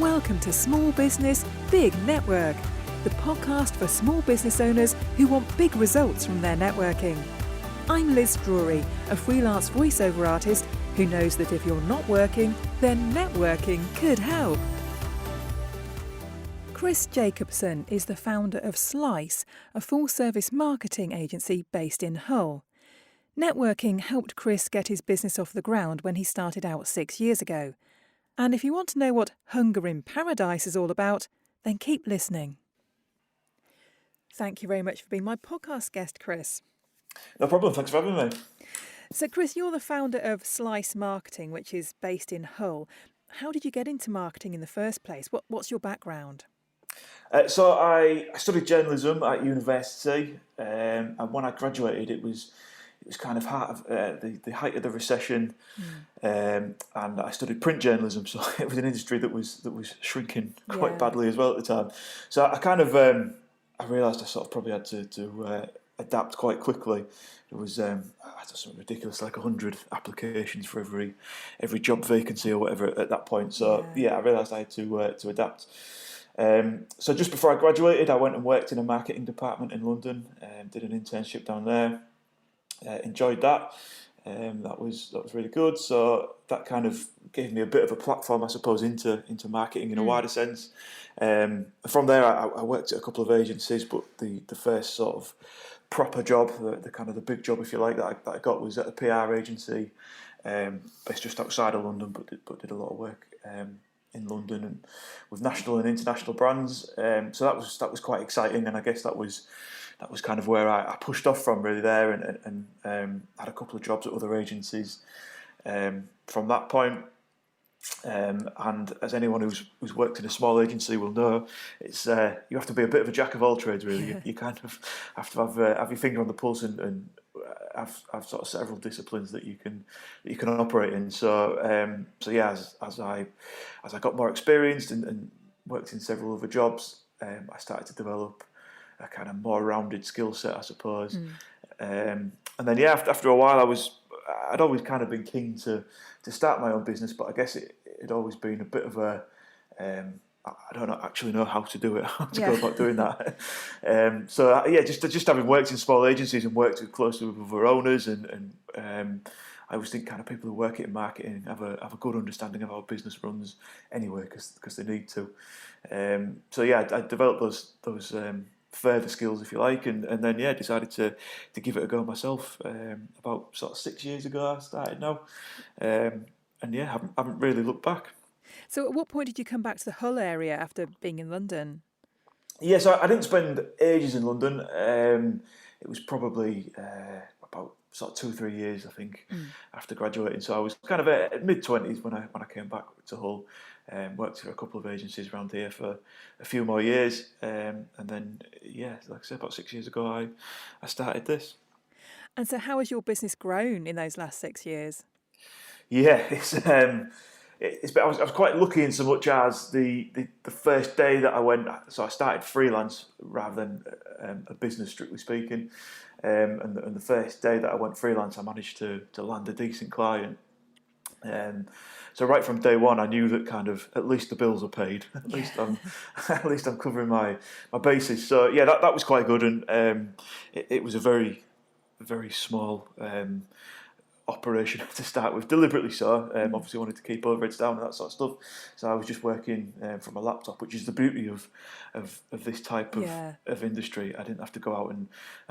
Welcome to Small Business, Big Network, the podcast for small business owners who want big results from their networking. I'm Liz Drury, a freelance voiceover artist who knows that if you're not working, then networking could help. Chris Jacobsen is the founder of Slice, a full-service marketing agency based in Hull. Networking helped Chris get his business off the ground when he started out 6 years ago. And if you want to know what Hunger in Paradise is all about, then keep listening. Thank you very much for being my podcast guest, Chris. No problem, thanks for having me. So, Chris, you're the founder of Slice Marketing, which is based in Hull. How did you get into marketing in the first place? What's your background? So I studied journalism at university, and when I graduated, it was kind of the height of the recession, and I studied print journalism. So it was an industry that was shrinking quite badly as well at the time. So I kind of I realised I sort of probably had to adapt quite quickly. There was I had something ridiculous like 100 applications for every job vacancy or whatever at that point. So I realised I had to adapt. So just before I graduated, I went and worked in a marketing department in London, did an internship down there. Enjoyed that. That was really good. So that kind of gave me a bit of a platform, I suppose, into marketing in a wider sense. From there, I worked at a couple of agencies, but the first sort of proper job, the kind of the big job, if you like, that I got was at a PR agency based just outside of London, but did a lot of work in London and with national and international brands. So that was quite exciting, and I guess that was kind of where I pushed off from really there, and had a couple of jobs at other agencies from that point. And as anyone who's worked in a small agency will know, it's you have to be a bit of a jack of all trades really. Yeah. You kind of have to have your finger on the pulse and have sort of several disciplines that you can operate in. So as I got more experienced and worked in several other jobs, I started to develop a kind of more rounded skill set, I suppose. And then after a while, I'd always kind of been keen to start my own business, but I guess it'd always been a bit of a I don't actually know how to do it, how to go about doing that. Just having worked in small agencies and worked closely with other owners, and I always think kind of people who work in marketing have a good understanding of how business runs anyway, because they need to. I developed those further skills, if you like, and then decided to give it a go myself. About sort of 6 years ago, I started now, haven't really looked back. So at what point did you come back to the Hull area after being in London? Yes, I didn't spend ages in London. It was probably about sort of 2 or 3 years, I think, after graduating. So I was kind of at mid-20s when I came back to Hull. Worked for a couple of agencies around here for a few more years, and then like I said, about 6 years ago, I started this. And so, how has your business grown in those last 6 years? Yeah, I was quite lucky in so much as the first day that I went, so I started freelance rather than a business, strictly speaking. And the first day that I went freelance, I managed to land a decent client. So right from day one, I knew that kind of at least the bills are paid. At least I'm covering my bases. So that was quite good, and it was a very, very small operation to start with, deliberately so. Obviously wanted to keep overheads down and that sort of stuff. So I was just working from a laptop, which is the beauty of this type of industry. I didn't have to go out and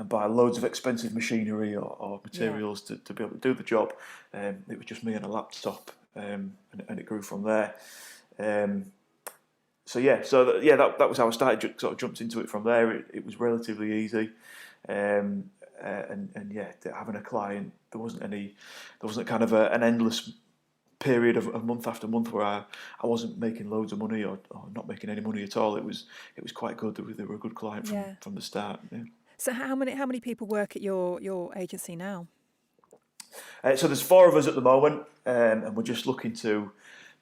buy loads of expensive machinery or materials to be able to do the job. It was just me and a laptop, and it grew from there. That was how I started. Sort of jumped into it from there. It was relatively easy. Having a client, there wasn't kind of an endless period of month after month where I wasn't making loads of money or not making any money at all. It was quite good. They were a good client from the start. Yeah. So how many people work at your agency now? So there's 4 of us at the moment, and we're just looking to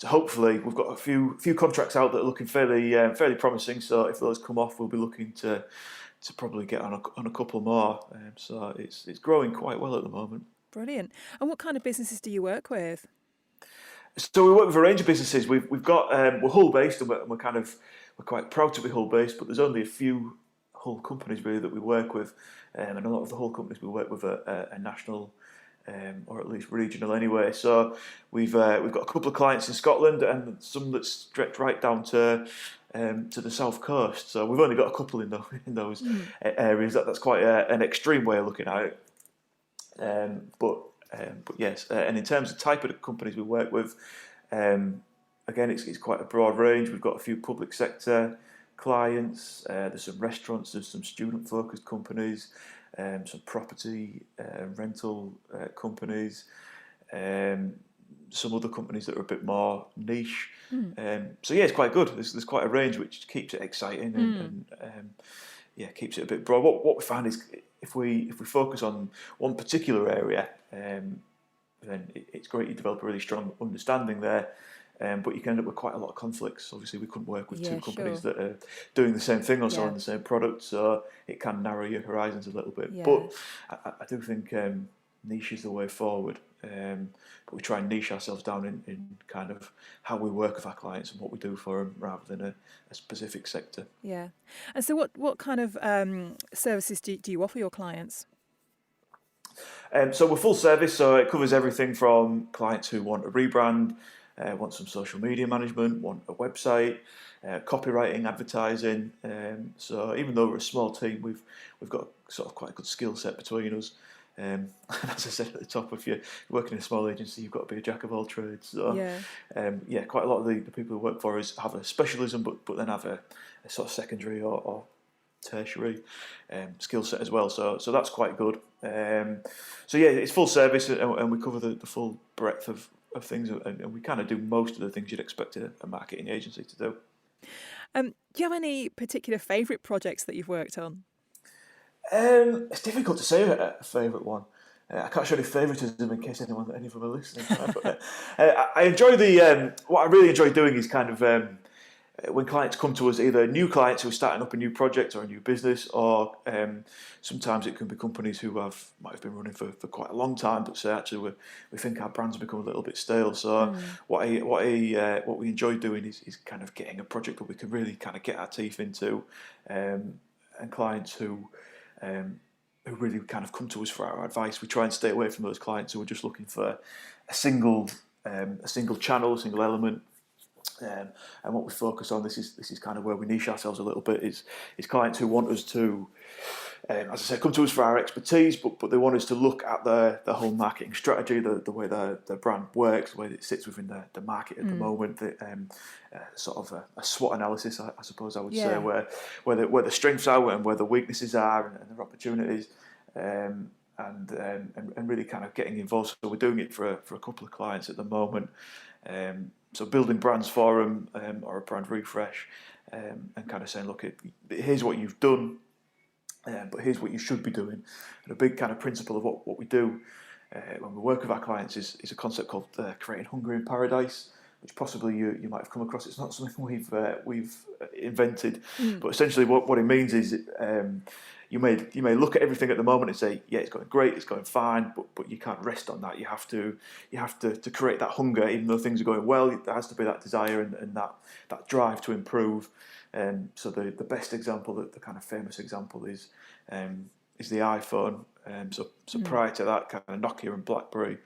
hopefully, we've got a few contracts out that are looking fairly promising. So if those come off, we'll be looking to probably get on a couple more. So it's growing quite well at the moment. Brilliant. And what kind of businesses do you work with? So we work with a range of businesses. We've got we're Hull based, and we're quite proud to be Hull based. But there's only a few Hull companies really that we work with, and a lot of the Hull companies we work with are national, or at least regional anyway. So we've got a couple of clients in Scotland, and some that stretch right down to the south coast. So we've only got a couple in those areas. That's quite an extreme way of looking at it. But yes, and in terms of type of companies we work with, again, it's quite a broad range. We've got a few public sector clients. There's some restaurants. There's some student-focused companies. Some property rental companies. Some other companies that are a bit more niche. So yeah, it's quite good. There's quite a range, which keeps it exciting and keeps it a bit broad. What we find is if we focus on one particular area, then it's great. You develop a really strong understanding there, but you can end up with quite a lot of conflicts. Obviously, we couldn't work with two companies that are doing the same thing or selling the same product, so it can narrow your horizons a little bit. But I do think niche is the way forward. But we try and niche ourselves down in kind of how we work with our clients and what we do for them, rather than a specific sector. Yeah. And so what kind of services do you offer your clients? So we're full service, so it covers everything from clients who want a rebrand, want some social media management, want a website, copywriting, advertising. So even though we're a small team, we've got sort of quite a good skill set between us. And as I said at the top, if you're working in a small agency, you've got to be a jack of all trades. So quite a lot of the people who work for us have a specialism, but then have a sort of secondary or tertiary skill set as well. So that's quite good. It's full service, and we cover the full breadth of things, and we kind of do most of the things you'd expect a marketing agency to do. Do you have any particular favourite projects that you've worked on? It's difficult to say a favourite one. I can't show any favouritism in case any of them are listening. But I enjoy what I really enjoy doing is kind of when clients come to us, either new clients who are starting up a new project or a new business, or sometimes it can be companies who might have been running for quite a long time, but say actually we think our brand's become a little bit stale. So what we enjoy doing is kind of getting a project that we can really kind of get our teeth into, and clients who really kind of come to us for our advice. We try and stay away from those clients who are just looking for a single channel, a single element. And what we focus on, this is kind of where we niche ourselves a little bit, is clients who want us to, as I said, come to us for our expertise, but they want us to look at the whole marketing strategy, the way the brand works, the way it sits within the market at the moment, sort of a SWOT analysis, I suppose I would say, where the strengths are and where the weaknesses are and their opportunities, and really kind of getting involved. So we're doing it for a couple of clients at the moment. So building brands for them, or a brand refresh, and kind of saying, look, here's what you've done, but here's what you should be doing. And a big kind of principle of what we do when we work with our clients is a concept called creating hunger in paradise, which possibly you might have come across. It's not something we've invented, but essentially what it means is you may look at everything at the moment and say, yeah, it's going great, it's going fine, but you can't rest on that. You have to create that hunger, even though things are going well. There has to be that desire and that drive to improve. So the best example, the kind of famous example is the iPhone. So prior to that, kind of Nokia and BlackBerry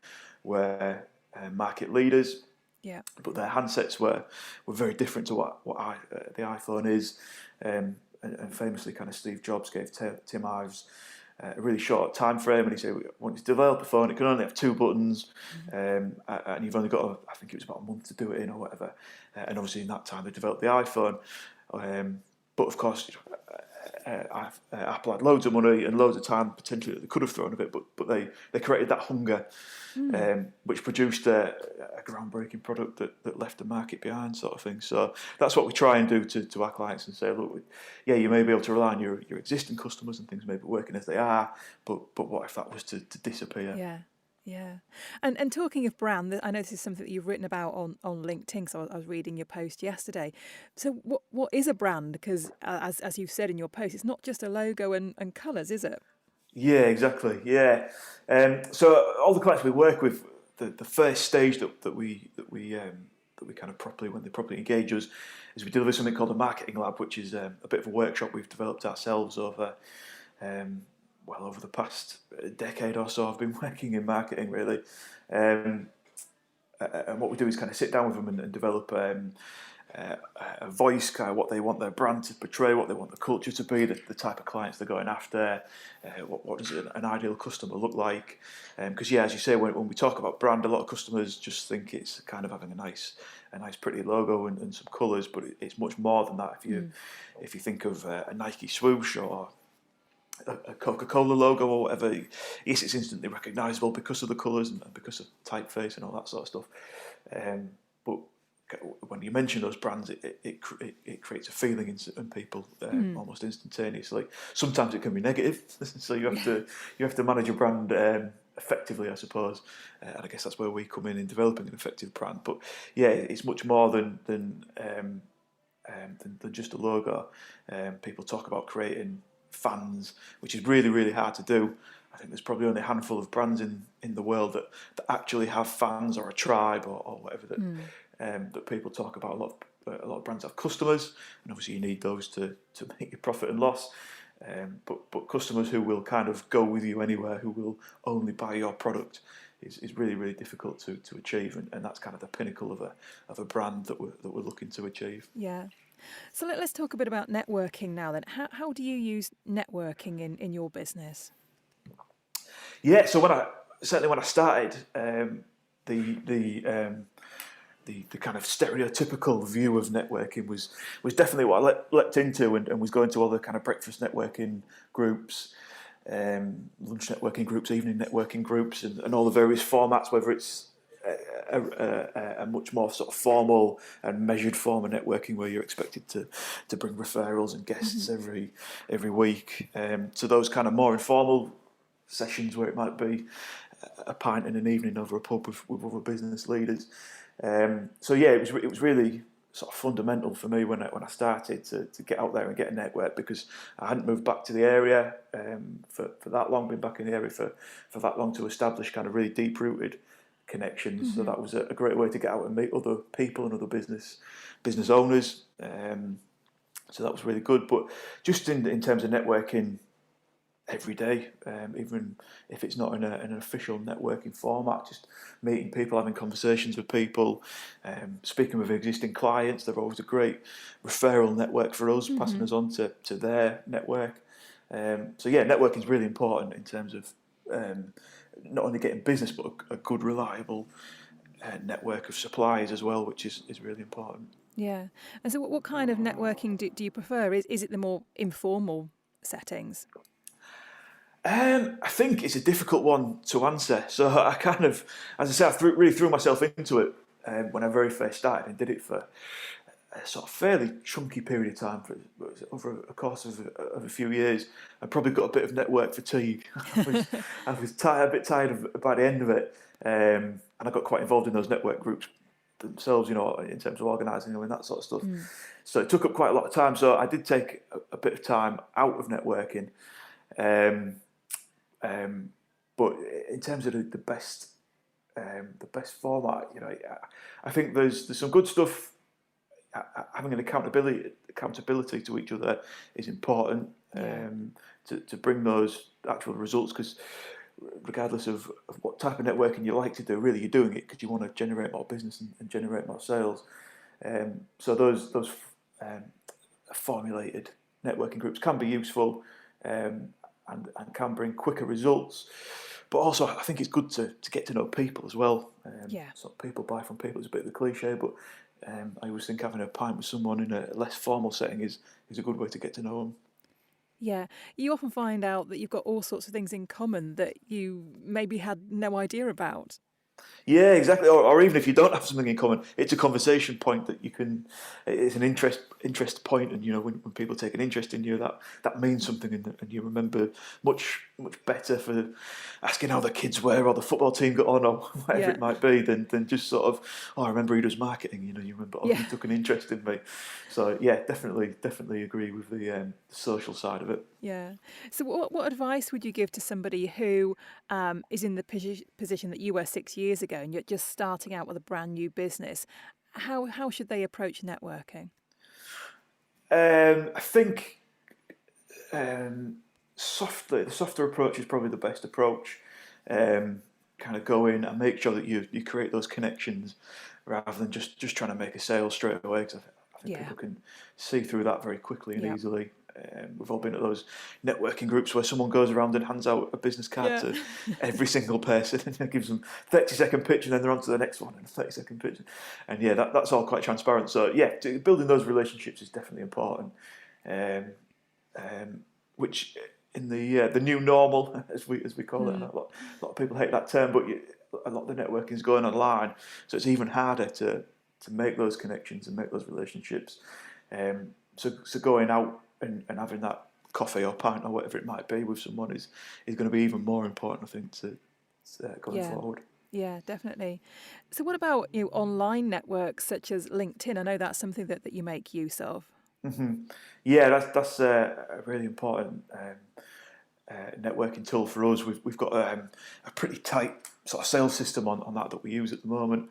were market leaders. Yeah. But their handsets were very different to what the iPhone is. And famously, kind of Steve Jobs gave Tim Ives a really short time frame, and he said, "Want to develop a phone? It can only have 2 buttons, and you've only got, I think it was about a month to do it in, or whatever." And obviously, in that time, they developed the iPhone. But of course, Apple had loads of money and loads of time potentially that they could have thrown a bit, but they created that hunger, which produced a groundbreaking product that left the market behind, sort of thing. So that's what we try and do to our clients, and say, look, yeah, you may be able to rely on your existing customers and things may be working as they are, but what if that was to disappear? Yeah. Yeah. And talking of brand, I know this is something that you've written about on LinkedIn, so I was reading your post yesterday. So what is a brand? Because as you've said in your post, it's not just a logo and colours, is it? Yeah, exactly. Yeah. So all the clients we work with, the first stage that we kind of when they properly engage us is we deliver something called a marketing lab, which is a bit of a workshop we've developed ourselves over over the past decade or so. I've been working in marketing really, and what we do is kind of sit down with them and develop a voice, kind of what they want their brand to portray, what they want the culture to be, the type of clients they're going after, what does an ideal customer look like. Because as you say, when we talk about brand, a lot of customers just think it's kind of having a nice pretty logo and some colours, but it's much more than that. If you think of a Nike swoosh or a Coca-Cola logo or whatever, yes, it's instantly recognisable because of the colours and because of typeface and all that sort of stuff. But when you mention those brands, it creates a feeling in people almost instantaneously. Sometimes it can be negative, so you have to manage a brand effectively, I suppose. And I guess that's where we come in developing an effective brand. But it's much more than just a logo. People talk about creating fans, which is really, really hard to do. I think there's probably only a handful of brands in the world that actually have fans or a tribe or whatever that people talk about. A lot of brands have customers, and obviously you need those to make your profit and loss. But customers who will kind of go with you anywhere, who will only buy your product, is really, really difficult to achieve, and that's kind of the pinnacle of a brand that we're looking to achieve. Yeah. So let's talk a bit about networking now then. How do you use networking in your business? Yeah, so when I started, the kind of stereotypical view of networking was definitely what I leapt into and was going to all the kind of breakfast networking groups, lunch networking groups, evening networking groups, and all the various formats, whether it's a much more sort of formal and measured form of networking where you're expected to bring referrals and guests every week, to those kind of more informal sessions where it might be a pint in an evening over a pub with other business leaders. It was really sort of fundamental for me when I started to get out there and get a network, because I hadn't moved back to the area for that long, been back in the area for that long to establish kind of really deep-rooted connections. So that was a great way to get out and meet other people and other business owners. So that was really good. But just in terms of networking every day, even if it's not in an official networking format, just meeting people, having conversations with people, speaking with existing clients. They're always a great referral network for us, passing us on to their network. Networking is really important in terms of not only getting business, but a good, reliable network of suppliers as well, which is really important. Yeah. And so what kind of networking do you prefer? Is it the more informal settings? I think it's a difficult one to answer. So I kind of, as I said, really threw myself into it when I very first started, and did it for a sort of fairly chunky period of time, over a course of a few years. I probably got a bit of network fatigue. I was a bit tired by the end of it, and I got quite involved in those network groups themselves, in terms of organising them and that sort of stuff. So it took up quite a lot of time. So I did take a bit of time out of networking. But in terms of the best format, I think there's some good stuff. Having an accountability to each other is important, to bring those actual results, because regardless of what type of networking you like to do, really you're doing it because you want to generate more business and generate more sales. So those formulated networking groups can be useful, and can bring quicker results. But also, I think it's good to get to know people as well. So people buy from people is a bit of a cliche, but I always think having a pint with someone in a less formal setting is a good way to get to know them. Yeah, you often find out that you've got all sorts of things in common that you maybe had no idea about. Yeah, exactly. Or even if you don't have something in common, it's a conversation point that you can. It's an interest point, and when people take an interest in you, that means something, and you remember much better for asking how the kids were or the football team got on or whatever it might be than just sort of, I remember he does marketing. You remember he took an interest in me. So definitely agree with the social side of it. Yeah. So what advice would you give to somebody who is in the position that you were 6 years ago and you're just starting out with a brand new business? How should they approach networking? I think the softer approach is probably the best approach. Kind of go in and make sure that you create those connections rather than just trying to make a sale straight away. Because I think people can see through that very quickly and easily. We've all been at those networking groups where someone goes around and hands out a business card to every single person and gives them 30-second pitch, and then they're on to the next one and a 30-second pitch. And that's all quite transparent. So building those relationships is definitely important. Which in the new normal, as we call it, a lot of people hate that term, but a lot of the networking is going online, so it's even harder to make those connections and make those relationships. So going out and having that coffee or pint or whatever it might be with someone is going to be even more important, I think, to going forward. Yeah, definitely. So what about online networks such as LinkedIn? I know that's something that you make use of. Mm-hmm. Yeah, that's a really important networking tool for us. We've got a pretty tight sort of sales system on that we use at the moment.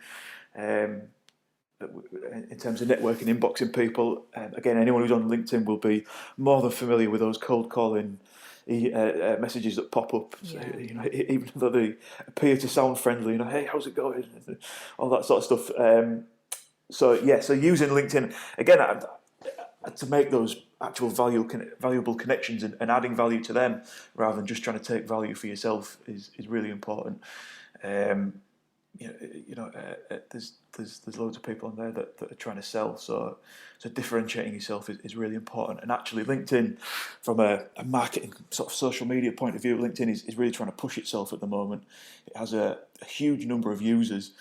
In terms of networking, inboxing people, again, anyone who's on LinkedIn will be more than familiar with those cold calling messages that pop up. So, even though they appear to sound friendly, hey, how's it going? All that sort of stuff. So using LinkedIn again to make those actual valuable connections and adding value to them rather than just trying to take value for yourself is really important. There's loads of people on there that are trying to sell, so differentiating yourself is really important. And actually LinkedIn, from a marketing sort of social media point of view, LinkedIn is really trying to push itself at the moment. It has a huge number of users,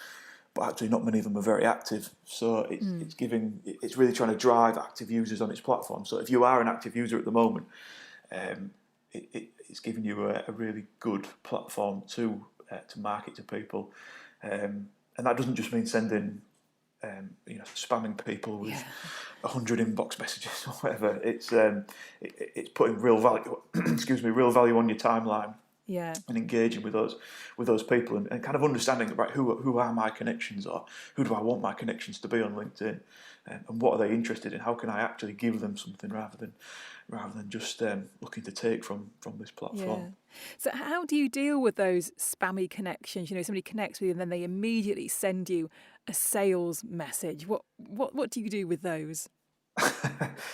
but actually not many of them are very active. So it's really trying to drive active users on its platform. So if you are an active user at the moment, it's giving you a really good platform to market to people. And that doesn't just mean sending, spamming people with 100 inbox messages or whatever. It's putting real value, real value on your timeline. Yeah. And engaging with those people and kind of understanding, right, who are my connections, or who do I want my connections to be on LinkedIn, and what are they interested in? How can I actually give them something rather than just looking to take from this platform? Yeah. So how do you deal with those spammy connections? Somebody connects with you and then they immediately send you a sales message. What do you do with those?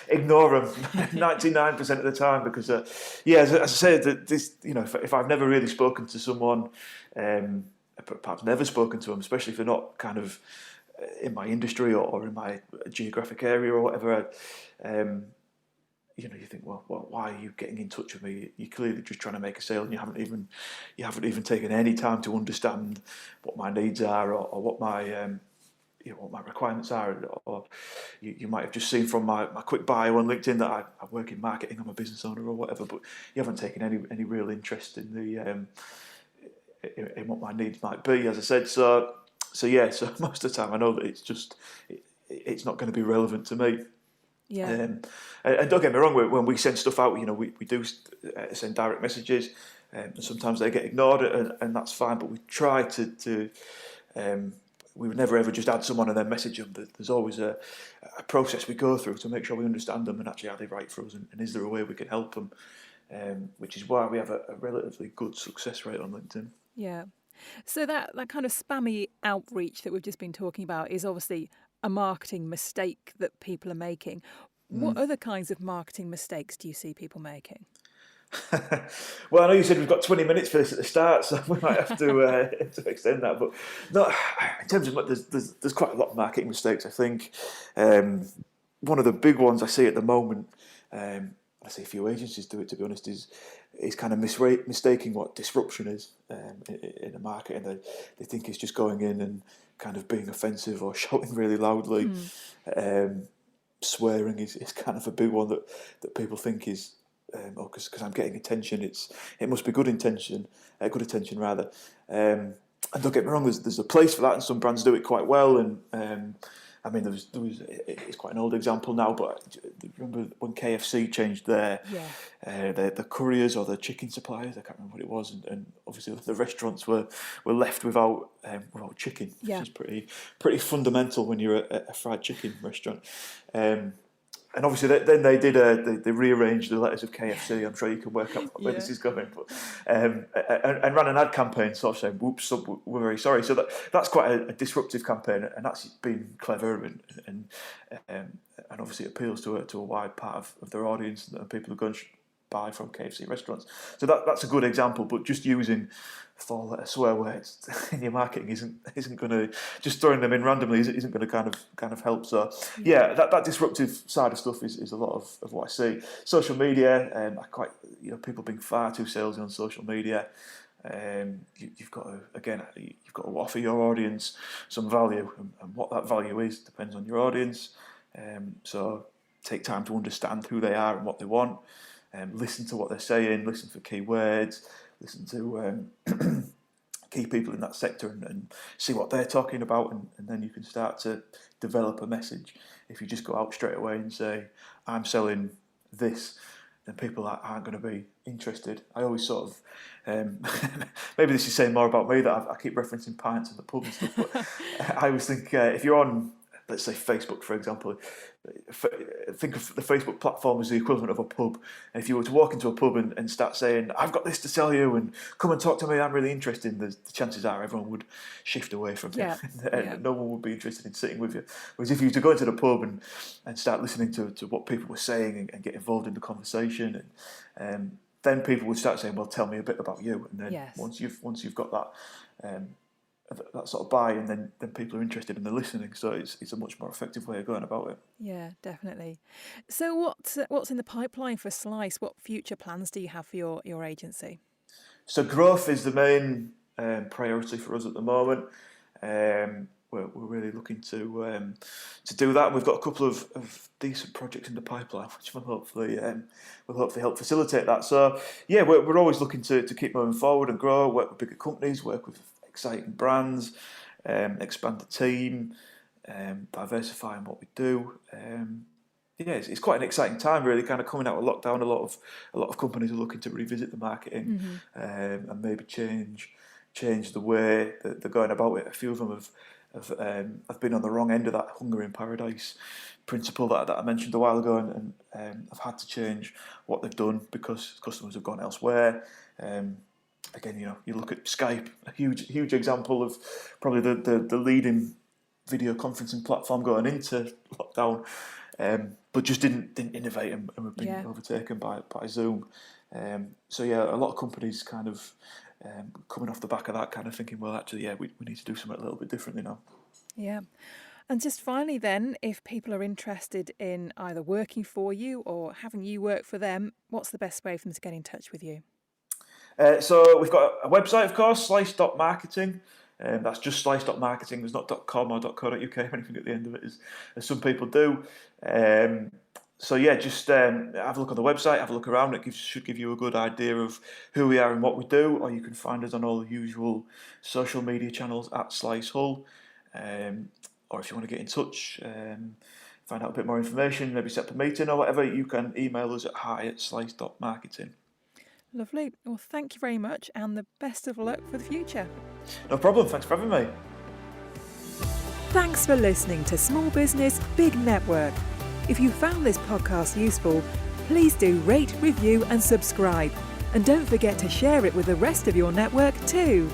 Ignore them 99% of the time, because as I said, that this, if I've never really spoken to someone, perhaps never spoken to them, especially if they're not kind of in my industry or in my geographic area or whatever, you think, well, why are you getting in touch with me? You're clearly just trying to make a sale, and you haven't even taken any time to understand what my needs are or what my what my requirements are, or you might have just seen from my quick bio on LinkedIn that I work in marketing, I'm a business owner or whatever, but you haven't taken any real interest in in what my needs might be, as I said. So most of the time I know that it's not going to be relevant to me. Yeah. And don't get me wrong, when we send stuff out, we do send direct messages, and sometimes they get ignored, and that's fine. But we try to we would never ever just add someone and then message them. There's always a process we go through to make sure we understand them and actually are they right for us, and is there a way we can help them, which is why we have a relatively good success rate on LinkedIn. Yeah. So that kind of spammy outreach that we've just been talking about is obviously a marketing mistake that people are making. What other kinds of marketing mistakes do you see people making? Well, I know you said we've got 20 minutes for this at the start, so we might have to extend that. But no, in terms of there's quite a lot of marketing mistakes, I think. One of the big ones I see at the moment, I see a few agencies do it, to be honest, is kind of mistaking what disruption is in the market, and they think it's just going in and kind of being offensive or shouting really loudly. Swearing is kind of a big one that people think is, because I'm getting attention, it must be good attention rather. And don't get me wrong, there's a place for that, and some brands do it quite well, and I mean, there was. It's quite an old example now, but remember when KFC changed their the couriers or the chicken suppliers? I can't remember what it was, and obviously the restaurants were left without chicken, which is pretty fundamental when you're a fried chicken restaurant. And obviously, then they rearranged the letters of KFC. I'm sure you can work out where this is going, but and ran an ad campaign, sort of saying, "Whoops, we're very sorry." So that's quite a disruptive campaign, and that's been clever and obviously appeals to a wide part of their audience and people who go and buy from KFC restaurants. So that's a good example. But just using 4-letter swear words in your marketing isn't going to, just throwing them in randomly isn't going to kind of help. So that disruptive side of stuff is a lot of what I see. Social media, I quite people being far too salesy on social media. You've got to offer your audience some value, and what that value is depends on your audience. So take time to understand who they are and what they want. Listen to what they're saying, listen for key words, listen to key people in that sector and see what they're talking about, and then you can start to develop a message. If you just go out straight away and say, I'm selling this, then people aren't going to be interested. I always sort of, maybe this is saying more about me that I keep referencing pints in the pub and stuff, but I always think if you're on, let's say Facebook, for example, think of the Facebook platform as the equivalent of a pub. And if you were to walk into a pub and start saying, I've got this to sell you and come and talk to me, I'm really interested, the chances are everyone would shift away from you. And no one would be interested in sitting with you. Whereas if you were to go into the pub and start listening to what people were saying and get involved in the conversation, and then people would start saying, well, tell me a bit about you. And then once you've got that sort of buy, and then people are interested and they're listening. So it's a much more effective way of going about it. Yeah, definitely. So what's in the pipeline for Slice? What future plans do you have for your agency? So growth is the main priority for us at the moment. We're really looking to do that. We've got a couple of decent projects in the pipeline, which will hopefully help facilitate that. So yeah, we're always looking to keep moving forward and grow. Work with bigger companies, work with exciting brands, expand the team, diversifying what we do. It's quite an exciting time, really. Kind of coming out of lockdown, a lot of companies are looking to revisit the marketing and maybe change the way that they're going about it. A few of them have been on the wrong end of that hunger in paradise principle that I mentioned a while ago, and have had to change what they've done because customers have gone elsewhere. Again, you look at Skype, a huge example of probably the leading video conferencing platform going into lockdown, but just didn't innovate and were being overtaken by Zoom. So a lot of companies kind of coming off the back of that, kind of thinking, well, actually, we need to do something a little bit differently now. Yeah. And just finally then, if people are interested in either working for you or having you work for them, what's the best way for them to get in touch with you? So we've got a website, of course, slice.marketing. That's just slice.marketing. There's not .com or .co.uk or anything at the end of it, as some people do. Just have a look on the website, have a look around. It should give you a good idea of who we are and what we do. Or you can find us on all the usual social media channels at Slice Hull. Or if you want to get in touch, find out a bit more information, maybe set up a meeting or whatever, you can email us at hi@slice.marketing. Lovely. Well, thank you very much, and the best of luck for the future. No problem. Thanks for having me. Thanks for listening to Small Business, Big Network. If you found this podcast useful, please do rate, review and subscribe. And don't forget to share it with the rest of your network too.